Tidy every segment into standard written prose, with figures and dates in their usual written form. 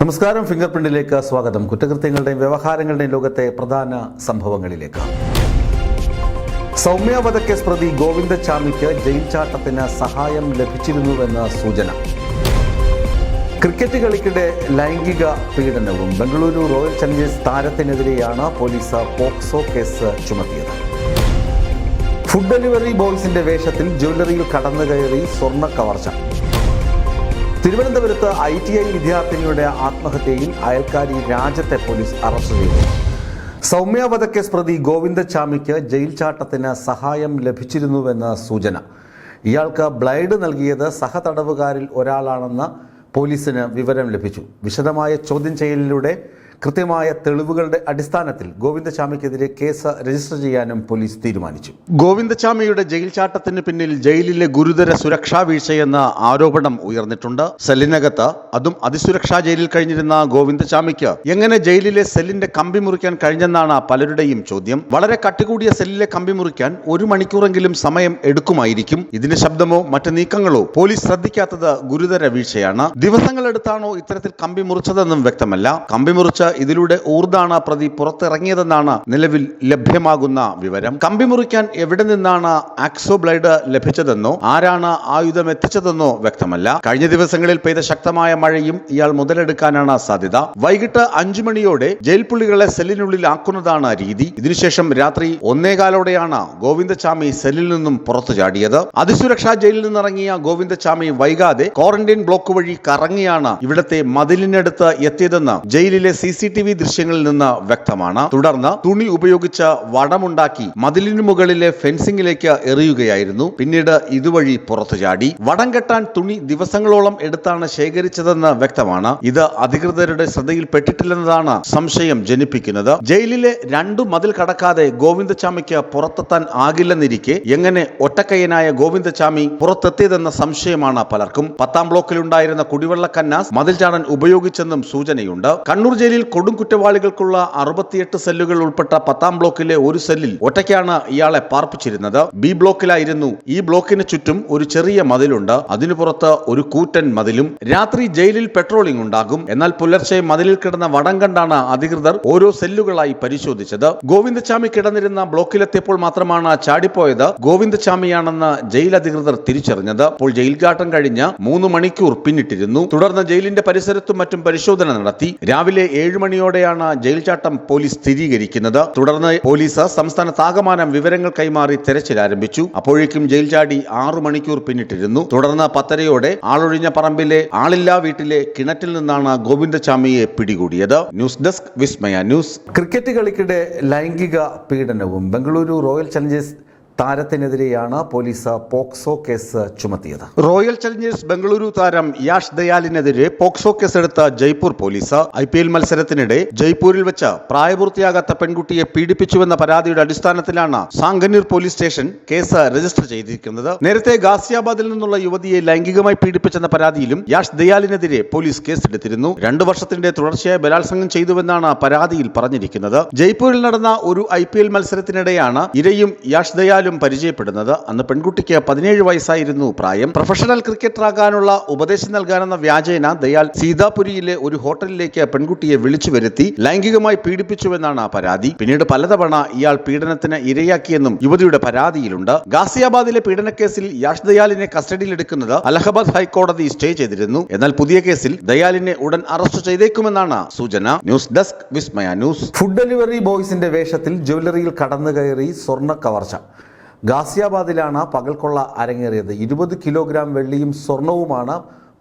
നമസ്കാരം. ഫിംഗർ പ്രിന്റിലേക്ക് സ്വാഗതം. കുറ്റകൃത്യങ്ങളുടെയും വ്യവഹാരങ്ങളുടെയും ലോകത്തെ പ്രധാന സംഭവങ്ങളിലേക്ക്. സൗമ്യ വധക്കേസ് പ്രതി ഗോവിന്ദചാമിക്ക് ജയിൽ ചാട്ടത്തിന് സഹായം ലഭിച്ചിരുന്നുവെന്ന സൂചന. ക്രിക്കറ്റ് കളിക്കിടെ ലൈംഗിക പീഡനവും. ബംഗളൂരു റോയൽ ചലഞ്ചേഴ്സ് താരത്തിനെതിരെയാണ് പോലീസ് പോക്സോ കേസ് ചുമത്തിയത്. ഫുഡ് ഡെലിവറി ബോയ്സിന്റെ വേഷത്തിൽ ജ്വല്ലറിയിൽ കടന്നുകയറി സ്വർണ്ണ കവർച്ച. തിരുവനന്തപുരത്ത് ITI വിദ്യാർത്ഥിനിയുടെ ആത്മഹത്യയിൽ അയൽക്കാരി രാജ്യത്തെ പോലീസ് അറസ്റ്റ് ചെയ്തു. സൗമ്യ വധക്കേസ് പ്രതി ഗോവിന്ദചാമിക്ക് ജയിൽ ചാട്ടത്തിന് സഹായം ലഭിച്ചിരുന്നുവെന്ന സൂചന. ഇയാൾക്ക് ബ്ലൈഡ് നൽകിയത് സഹതടവുകാരിൽ ഒരാളാണെന്ന് പോലീസിന് വിവരം ലഭിച്ചു. വിശദമായ ചോദ്യം ചെയ്യലിലൂടെ കൃത്യമായ തെളിവുകളുടെ അടിസ്ഥാനത്തിൽ ഗോവിന്ദചാമിക്കെതിരെ കേസ് രജിസ്റ്റർ ചെയ്യാനും പോലീസ് തീരുമാനിച്ചു. ഗോവിന്ദചാമിയുടെ ജയിൽ ചാട്ടത്തിന് പിന്നിൽ ജയിലിലെ ഗുരുതര സുരക്ഷാ വീഴ്ചയെന്ന ആരോപണം ഉയർന്നിട്ടുണ്ട്. സെല്ലിനകത്ത്, അതും അതിസുരക്ഷാ ജയിലിൽ കഴിഞ്ഞിരുന്ന ഗോവിന്ദചാമിക്ക് എങ്ങനെ ജയിലിലെ സെല്ലിന്റെ കമ്പി മുറിക്കാൻ കഴിഞ്ഞെന്നാണ് പലരുടെയും ചോദ്യം. വളരെ കട്ടികൂടിയ സെല്ലിലെ കമ്പി മുറിക്കാൻ 1 മണിക്കൂറെങ്കിലും സമയം എടുക്കുമായിരിക്കും. ഇതിന്റെ ശബ്ദമോ മറ്റ് നീക്കങ്ങളോ പോലീസ് ശ്രദ്ധിക്കാത്തത് ഗുരുതര വീഴ്ചയാണ്. ദിവസങ്ങളെടുത്താണോ ഇത്തരത്തിൽ കമ്പി മുറിച്ചതെന്നും വ്യക്തമല്ല. കമ്പി മുറിച്ച ഇതിലൂടെ ഊർദാണ് പ്രതി പുറത്തിറങ്ങിയതെന്നാണ് നിലവിൽ ലഭ്യമാകുന്ന വിവരം. കമ്പി മുറിക്കാൻ എവിടെ നിന്നാണ് ആക്സോ ബ്ലേഡ് ലഭിച്ചതെന്നോ ആരാണ് ആയുധം എത്തിച്ചതെന്നോ വ്യക്തമല്ല. കഴിഞ്ഞ ദിവസങ്ങളിൽ പെയ്ത ശക്തമായ മഴയും ഇയാൾ മുതലെടുക്കാനാണ് സാധ്യത. വൈകിട്ട് 5 മണിയോടെ ജയിൽ പുള്ളികളെ സെല്ലിനുള്ളിൽ ആക്കുന്നതാണ് രീതി. ഇതിനുശേഷം രാത്രി 1:15 ഗോവിന്ദചാമി സെല്ലിൽ നിന്നും പുറത്തു ചാടിയത്. അതിസുരക്ഷാ ജയിലിൽ നിന്നിറങ്ങിയ ഗോവിന്ദചാമി വൈകാതെ ക്വാറന്റൈൻ ബ്ലോക്ക് വഴി കറങ്ങിയാണ് ഇവിടത്തെ മതിലിനടുത്ത് എത്തിയതെന്ന് ജയിലിലെ CCTV ദൃശ്യങ്ങളിൽ നിന്ന് വ്യക്തമാണ്. തുടർന്ന് തുണി ഉപയോഗിച്ച് വടമുണ്ടാക്കി മതിലിനു മുകളിലെ ഫെൻസിംഗിലേക്ക് എറിയുകയായിരുന്നു. പിന്നീട് ഇതുവഴി പുറത്തു ചാടി. വടം കെട്ടാൻ തുണി ദിവസങ്ങളോളം എടുത്താണ് ശേഖരിച്ചതെന്ന് വ്യക്തമാണ്. ഇത് അധികൃതരുടെ ശ്രദ്ധയിൽപ്പെട്ടിട്ടില്ലെന്നതാണ് സംശയം ജനിപ്പിക്കുന്നത്. ജയിലിലെ 2 മതിൽ കടക്കാതെ ഗോവിന്ദചാമിക്ക് പുറത്തെത്താൻ ആകില്ലെന്നിരിക്കെ എങ്ങനെ ഒറ്റക്കയ്യനായ ഗോവിന്ദചാമി പുറത്തെത്തിയതെന്ന സംശയമാണ് പലർക്കും. 10ാം ബ്ലോക്കിലുണ്ടായിരുന്ന കുടിവെള്ള കന്നാസ് മതിൽ ചാടാൻ ഉപയോഗിച്ചെന്നും സൂചനയുണ്ട്. കണ്ണൂർ ജയിലിൽ കൊടും കുറ്റവാളികൾക്കുള്ള 68 സെല്ലുകൾ ഉൾപ്പെട്ട 10ാം ബ്ലോക്കിലെ ഒരു സെല്ലിൽ ഒറ്റയ്ക്കാണ് ഇയാളെ പാർപ്പിച്ചിരുന്നത്. B ബ്ലോക്കിലായിരുന്നു. ഈ ബ്ലോക്കിന് ചുറ്റും ഒരു ചെറിയ മതിലുണ്ട്. അതിനു പുറത്ത് ഒരു കൂറ്റൻ മതിലും. രാത്രി ജയിലിൽ പെട്രോളിംഗ് ഉണ്ടാകും. എന്നാൽ പുലർച്ചെ മതിലിൽ കിടന്ന വടം കണ്ടാണ് അധികൃതർ ഓരോ സെല്ലുകളായി പരിശോധിച്ചത്. ഗോവിന്ദചാമി കിടന്നിരുന്ന ബ്ലോക്കിലെത്തിയപ്പോൾ മാത്രമാണ് ചാടിപ്പോയത് ഗോവിന്ദചാമിയാണെന്ന് ജയിൽ അധികൃതർ തിരിച്ചറിഞ്ഞത്. അപ്പോൾ ജയിൽ ചാട്ടം കഴിഞ്ഞ് 3 മണിക്കൂർ പിന്നിട്ടിരുന്നു. തുടർന്ന് ജയിലിന്റെ പരിസരത്തും മറ്റും പരിശോധന നടത്തി. രാവിലെ 7 മണിയോടെയാണ് ജയിൽ ചാട്ടം പോലീസ് സ്ഥിരീകരിക്കുന്നത്. തുടർന്ന് പോലീസ് സംസ്ഥാനത്താകമാനം വിവരങ്ങൾ കൈമാറി തെരച്ചിൽ ആരംഭിച്ചു. അപ്പോഴേക്കും ജയിൽ ചാടി 6 മണിക്കൂർ പിന്നിട്ടിരുന്നു. തുടർന്ന് 10:30 ആളൊഴിഞ്ഞ പറമ്പിലെ ആളില്ലാ വീട്ടിലെ കിണറ്റിൽ നിന്നാണ് ഗോവിന്ദചാമിയെ പിടികൂടിയത്. News desk Vismaya news. Cricket കളിക്കിടെ ലൈംഗിക പീഡനവും. ബംഗളൂരു റോയൽ ചലഞ്ചേഴ്സ് താരത്തിനെതിരെയാണ് പോലീസ് പോക്സോ കേസ് ചുമത്തിയത്. റോയൽ ചലഞ്ചേഴ്സ് ബംഗളൂരു താരം യാഷ് ദയാലിനെതിരെ പോക്സോ കേസെടുത്ത ജയ്പൂർ പോലീസ്. IPL മത്സരത്തിനിടെ ജയ്പൂരിൽ വെച്ച് പ്രായപൂർത്തിയാകാത്ത പെൺകുട്ടിയെ പീഡിപ്പിച്ചുവെന്ന പരാതിയുടെ അടിസ്ഥാനത്തിലാണ് സാങ്കനീർ പോലീസ് സ്റ്റേഷൻ കേസ് രജിസ്റ്റർ ചെയ്തിരിക്കുന്നത്. നേരത്തെ ഗാസിയാബാദിൽ നിന്നുള്ള യുവതിയെ ലൈംഗികമായി പീഡിപ്പിച്ചെന്ന പരാതിയിലും യാഷ് ദയാലിനെതിരെ പോലീസ് കേസെടുത്തിരുന്നു. 2 വർഷത്തിന്റെ തുടർച്ചയായ ബലാത്സംഗം ചെയ്തുവെന്നാണ് പരാതിയിൽ പറഞ്ഞിരിക്കുന്നത്. ജയ്പൂരിൽ നടന്ന ഒരു IPL മത്സരത്തിനിടെയാണ് ഇരയും യാഷ് ദയാലും പരിചയപ്പെടുന്നത്. അന്ന് പെൺകുട്ടിക്ക് 17 വയസ്സായിരുന്നു പ്രായം. പ്രൊഫഷണൽ ക്രിക്കറ്ററാകാനുള്ള ഉപദേശം നൽകാനെന്ന വ്യാജേന ദയാൽ സീതാപുരിയിലെ ഒരു ഹോട്ടലിലേക്ക് പെൺകുട്ടിയെ വിളിച്ചു വരുത്തി ലൈംഗികമായി പീഡിപ്പിച്ചുവെന്നാണ് പരാതി. പിന്നീട് പലതവണ ഇയാൾ പീഡനത്തിന് ഇരയാക്കിയെന്നും യുവതിയുടെ പരാതിയിലുണ്ട്. ഗാസിയാബാദിലെ പീഡനക്കേസിൽ യാഷ് ദയാലിനെ കസ്റ്റഡിയിലെടുക്കുന്നത് അലഹബാദ് ഹൈക്കോടതി സ്റ്റേ ചെയ്തിരുന്നു. എന്നാൽ പുതിയ കേസിൽ ദയാലിനെ ഉടൻ അറസ്റ്റ് ചെയ്തേക്കുമെന്നാണ് സൂചന. News desk Vismaya news. Food delivery ബോയ്സിന്റെ വേഷത്തിൽ ജ്വല്ലറിയിൽ കടന്നുകയറി സ്വർണ്ണ കവർച്ച. ഗാസിയാബാദിലാണ് പകൽക്കൊള്ള അരങ്ങേറിയത്. 20 കിലോഗ്രാം വെള്ളിയും സ്വർണവുമാണ്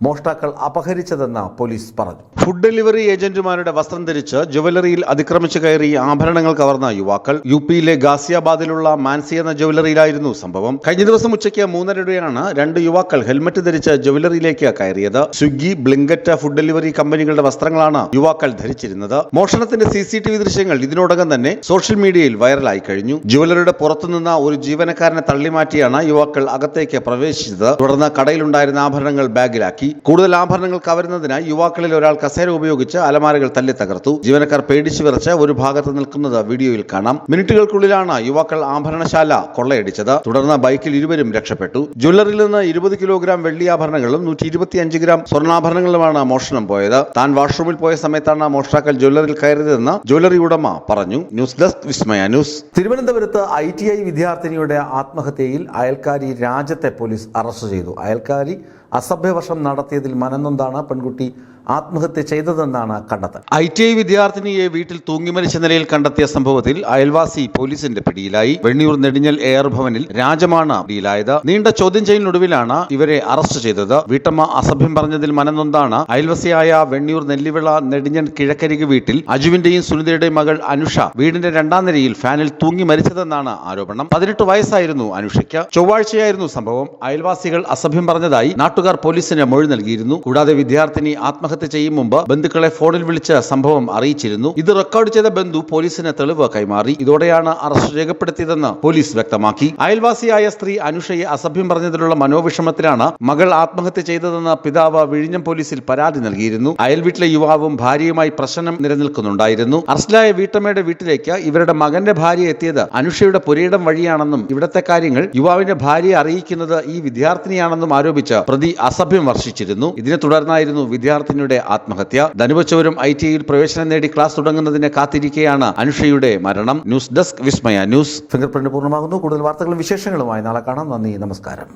മോഷ്ടാക്കൾ അപഹരിച്ചതെന്ന് പോലീസ് പറഞ്ഞു. ഫുഡ് ഡെലിവറി ഏജന്റുമാരുടെ വസ്ത്രം ധരിച്ച് ജുവലറിയിൽ അതിക്രമിച്ചു കയറി ആഭരണങ്ങൾ കവർന്ന യുവാക്കൾ. UPയിലെ ഗാസിയാബാദിലുള്ള മാൻസി എന്ന ജുവലറിയിലായിരുന്നു സംഭവം. കഴിഞ്ഞ ദിവസം ഉച്ചയ്ക്ക് 3:30 2 യുവാക്കൾ ഹെൽമറ്റ് ധരിച്ച് ജുവലറിയിലേക്ക് കയറിയത്. സ്വിഗ്ഗി, ബ്ലിങ്കറ്റ് ഫുഡ് ഡെലിവറി കമ്പനികളുടെ വസ്ത്രങ്ങളാണ് യുവാക്കൾ ധരിച്ചിരുന്നത്. മോഷണത്തിന്റെ CCTV ദൃശ്യങ്ങൾ ഇതിനോടകം തന്നെ സോഷ്യൽ മീഡിയയിൽ വൈറലായി കഴിഞ്ഞു. ജുവലറിയുടെ പുറത്തുനിന്ന ഒരു ജീവനക്കാരനെ തള്ളിമാറ്റിയാണ് യുവാക്കൾ അകത്തേക്ക് പ്രവേശിച്ചത്. തുടർന്ന് കടയിലുണ്ടായിരുന്ന ആഭരണങ്ങൾ ബാഗിലാക്കി. പിടിയിലാക്കി. കൂടുതൽ ആഭരണങ്ങൾ കവരുന്നതിനായി യുവാക്കളിൽ ഒരാൾ കസേര ഉപയോഗിച്ച് അലമാരകൾ തല്ലി തകർത്തു. ജീവനക്കാർ പേടിച്ചു വിറച്ച് ഒരു ഭാഗത്ത് നിൽക്കുന്നത് വീഡിയോയിൽ കാണാം. മിനിറ്റുകൾക്കുള്ളിലാണ് യുവാക്കൾ ആഭരണശാല കൊള്ളയടിച്ചത്. തുടർന്ന് ബൈക്കിൽ ഇരുവരും രക്ഷപ്പെട്ടു. ജ്വല്ലറിയിൽ നിന്ന് 20 കിലോഗ്രാം വെള്ളിയാഭരണങ്ങളും 125 ഗ്രാം സ്വർണ്ണാഭരണങ്ങളുമാണ് മോഷണം പോയത്. താൻ വാഷ്റൂമിൽ പോയ സമയത്താണ് മോഷ്ടാക്കൾ ജ്വല്ലറിയിൽ കയറിയതെന്ന് ജ്വല്ലറി ഉടമ പറഞ്ഞു. News desk Vismaya news. തിരുവനന്തപുരത്ത് ITI വിദ്യാർത്ഥിനിയുടെ ആത്മഹത്യയിൽ അയൽക്കാരി രാജത്തെ പോലീസ് അറസ്റ്റ് ചെയ്തു. അയൽക്കാരി അസഭ്യവർഷം നടത്തിയതിൽ മനംനൊന്താണ് പെൺകുട്ടി ആത്മഹത്യ ചെയ്തതെന്നാണ് കണ്ടെത്തൽ. ITI വിദ്യാർത്ഥിനിയെ വീട്ടിൽ തൂങ്ങിമരിച്ച നിലയിൽ കണ്ടെത്തിയ സംഭവത്തിൽ അയൽവാസി പോലീസിന്റെ പിടിയിലായി. വെണ്ണിയൂർ നെടിഞ്ഞൽ AR ഭവനിൽ രാജമാണ് പിടിയിലായത്. നീണ്ട ചോദ്യം ചെയ്യലിനൊടുവിലാണ് ഇവരെ അറസ്റ്റ് ചെയ്തത്. വീട്ടമ്മ അസഭ്യം പറഞ്ഞതിൽ മനംനൊന്താണ് അയൽവാസിയായ വെണ്ണിയൂർ നെല്ലിവിള നെടിഞ്ഞൻ കിഴക്കരിക് വീട്ടിൽ അജുവിന്റെയും സുനിതയുടെയും മകൾ അനുഷ വീടിന്റെ 2ാം നിലയിൽ ഫാനിൽ തൂങ്ങി മരിച്ചതെന്നാണ് ആരോപണം. 18 വയസ്സായിരുന്നു അനുഷയ്ക്ക്. ചൊവ്വാഴ്ചയായിരുന്നു സംഭവം. അയൽവാസികൾ അസഭ്യം പറഞ്ഞതായി നാട്ടുകാർ പോലീസിന് മൊഴി നൽകിയിരുന്നു. കൂടാതെ വിദ്യാർത്ഥിനി ആത്മഹത്യ ചെയ്യും മുമ്പ് ബന്ധുക്കളെ ഫോണിൽ വിളിച്ച് സംഭവം അറിയിച്ചിരുന്നു. ഇത് റെക്കോർഡ് ചെയ്ത ബന്ധു പോലീസിന് തെളിവ് കൈമാറി. ഇതോടെയാണ് അറസ്റ്റ് രേഖപ്പെടുത്തിയതെന്ന് പോലീസ് വ്യക്തമാക്കി. അയൽവാസിയായ സ്ത്രീ അനുഷയെ അസഭ്യം പറഞ്ഞതിലുള്ള മനോവിഷമത്തിലാണ് മകൾ ആത്മഹത്യ ചെയ്തതെന്ന് പിതാവ് വിഴിഞ്ഞം പോലീസിൽ പരാതി നൽകിയിരുന്നു. അയൽവീട്ടിലെ യുവാവും ഭാര്യയുമായി പ്രശ്നം നിലനിൽക്കുന്നുണ്ടായിരുന്നു. അറസ്റ്റിലായ വീട്ടമ്മയുടെ വീട്ടിലേക്ക് ഇവരുടെ മകന്റെ ഭാര്യ എത്തിയത് അനുഷയുടെ പുരയിടം വഴിയാണെന്നും ഇവിടത്തെ കാര്യങ്ങൾ യുവാവിന്റെ ഭാര്യയെ അറിയിക്കുന്നത് ഈ വിദ്യാർത്ഥിനിയാണെന്നും ആരോപിച്ച് പ്രതി അസഭ്യം വർഷിച്ചിരുന്നു. ഇതിനെ തുടർന്നായിരുന്നു വിദ്യാർത്ഥിനിയുടെ ആത്മഹത്യ. ധനുവച്ചവരും ITIയിൽ പ്രവേശനം നേടി ക്ലാസ് തുടങ്ങുന്നതിന് കാത്തിരിക്കെയാണ് അനുഷയുടെ മരണം. News desk Vismaya news. Finger print പൂർണ്ണമാകുന്നു. കൂടുതൽ വാർത്തകളും വിശേഷങ്ങളുമായി നാളെ കാണാം. നന്ദി, നമസ്കാരം.